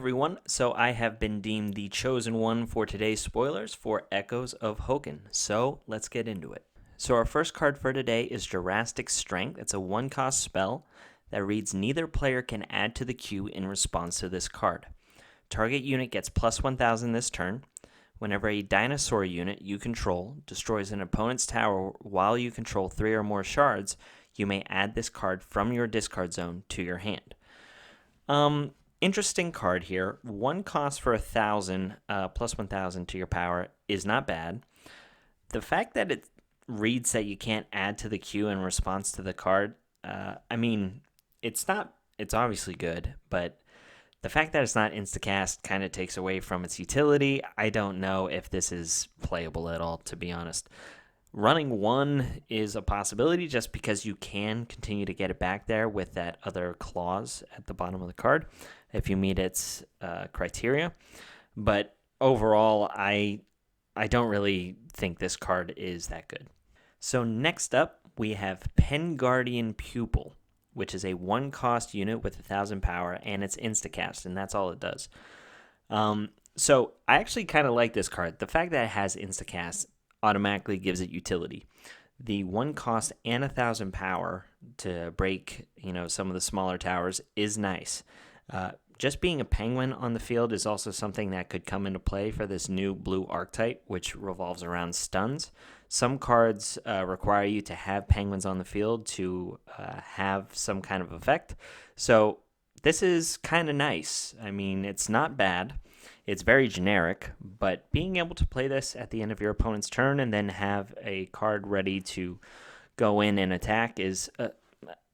everyone. So I have been deemed the chosen one for today's spoilers for Echoes of Hokken. So let's get into it. So our first card for today is Jurassic Strength. It's a 1-cost spell that reads neither player can add to the queue in response to this card. Target unit gets plus 1,000 this turn. Whenever a dinosaur unit you control destroys an opponent's tower while you control 3 or more shards, you may add this card from your discard zone to your hand. Interesting card here. 1 cost for 1,000 plus 1,000 to your power is not bad. The fact that it reads that you can't add to the queue in response to the card, it's obviously good, but the fact that it's not instacast kind of takes away from its utility. I don't know if this is playable at all, to be honest. Running 1 is a possibility just because you can continue to get it back there with that other clause at the bottom of the card if you meet its criteria. But overall, I don't really think this card is that good. So next up, we have Penguardian Pupil, which is a 1-cost unit with 1,000 power, and it's instacast, and that's all it does. So I actually kind of like this card. The fact that it has instacast automatically gives it utility. The 1 cost and 1,000 power to break, some of the smaller towers is nice. Just being a penguin on the field is also something that could come into play for this new blue archetype, which revolves around stuns. Some cards require you to have penguins on the field to have some kind of effect. So this is kind of nice. I mean, it's not bad. It's very generic, but being able to play this at the end of your opponent's turn and then have a card ready to go in and attack is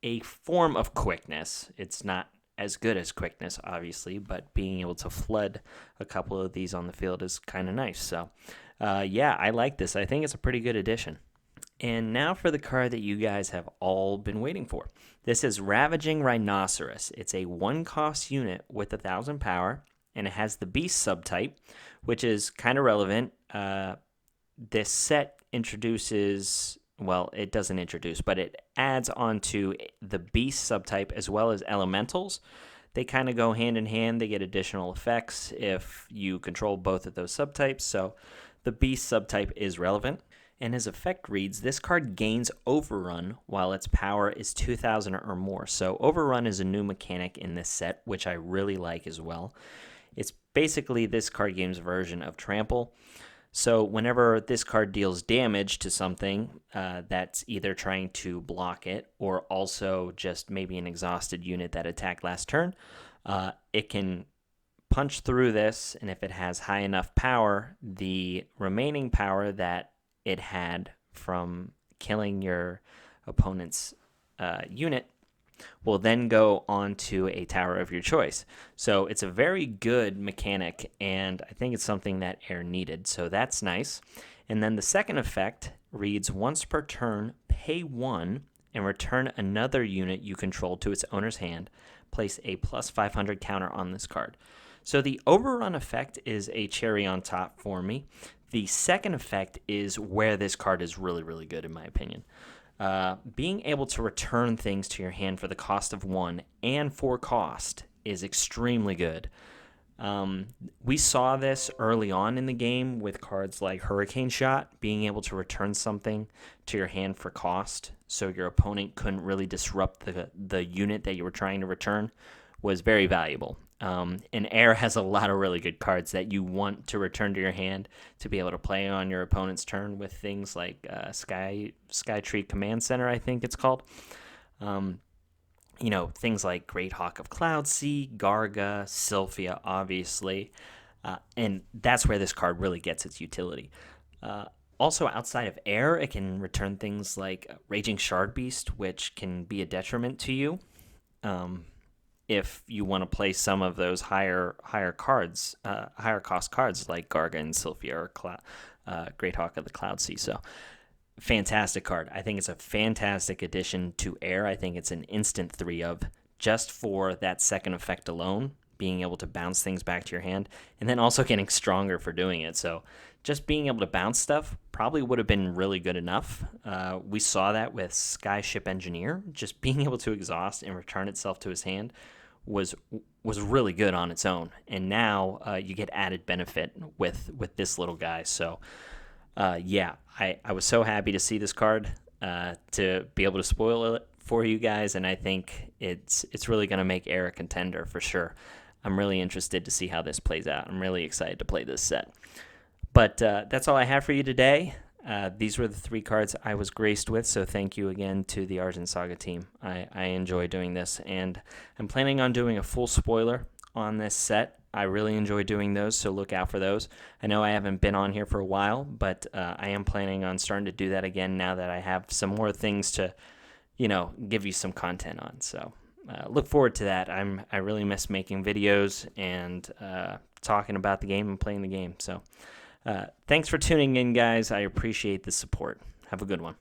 a form of quickness. It's not as good as quickness, obviously, but being able to flood a couple of these on the field is kind of nice. So, I like this. I think it's a pretty good addition. And now for the card that you guys have all been waiting for. This is Ravaging Rhinoceros. It's a 1-cost unit with 1,000 power, and it has the beast subtype, which is kind of relevant. This set introduces, well, it doesn't introduce, but it adds onto the beast subtype as well as elementals. They kind of go hand in hand. They get additional effects if you control both of those subtypes. So the beast subtype is relevant. And his effect reads, this card gains Overrun while its power is 2,000 or more. So Overrun is a new mechanic in this set, which I really like as well. It's basically this card game's version of Trample. So whenever this card deals damage to something that's either trying to block it or also just maybe an exhausted unit that attacked last turn, it can punch through this, and if it has high enough power, the remaining power that it had from killing your opponent's unit will then go onto a tower of your choice. So it's a very good mechanic, and I think it's something that Air needed, so that's nice. And then the second effect reads, once per turn, pay 1 and return another unit you control to its owner's hand. Place a plus 500 counter on this card. So the Overrun effect is a cherry on top for me. The second effect is where this card is really, really good in my opinion. Being able to return things to your hand for the cost of 1 and for cost is extremely good. We saw this early on in the game with cards like Hurricane Shot, being able to return something to your hand for cost so your opponent couldn't really disrupt the unit that you were trying to return was very valuable. And Air has a lot of really good cards that you want to return to your hand to be able to play on your opponent's turn with things like Skytree Command Center, I think it's called. Things like Great Hawk of Cloudsea, Garga, Sylphia, obviously. And that's where this card really gets its utility. Also, outside of Air, it can return things like Raging Shardbeast, which can be a detriment to you. If you want to play some of those higher cards, higher cost cards like Garga and Sylphia or Great Hawk of the Cloudsea. So, fantastic card. I think it's a fantastic addition to Air. I think it's an instant 3 of just for that second effect alone, being able to bounce things back to your hand, and then also getting stronger for doing it. So, just being able to bounce stuff probably would have been really good enough. We saw that with Skyship Engineer, just being able to exhaust and return itself to his hand was really good on its own, and now you get added benefit with this little guy. So yeah, I was so happy to see this card, to be able to spoil it for you guys, and I think it's really going to make Air a contender for sure. I'm really interested to see how this plays out. I'm really excited to play this set. But that's all I have for you today. These were the 3 cards I was graced with, so thank you again to the Argent Saga team. I enjoy doing this, and I'm planning on doing a full spoiler on this set. I really enjoy doing those, so look out for those. I know I haven't been on here for a while, but I am planning on starting to do that again now that I have some more things to, give you some content on. So look forward to that. I really miss making videos and talking about the game and playing the game. So thanks for tuning in, guys. I appreciate the support. Have a good one.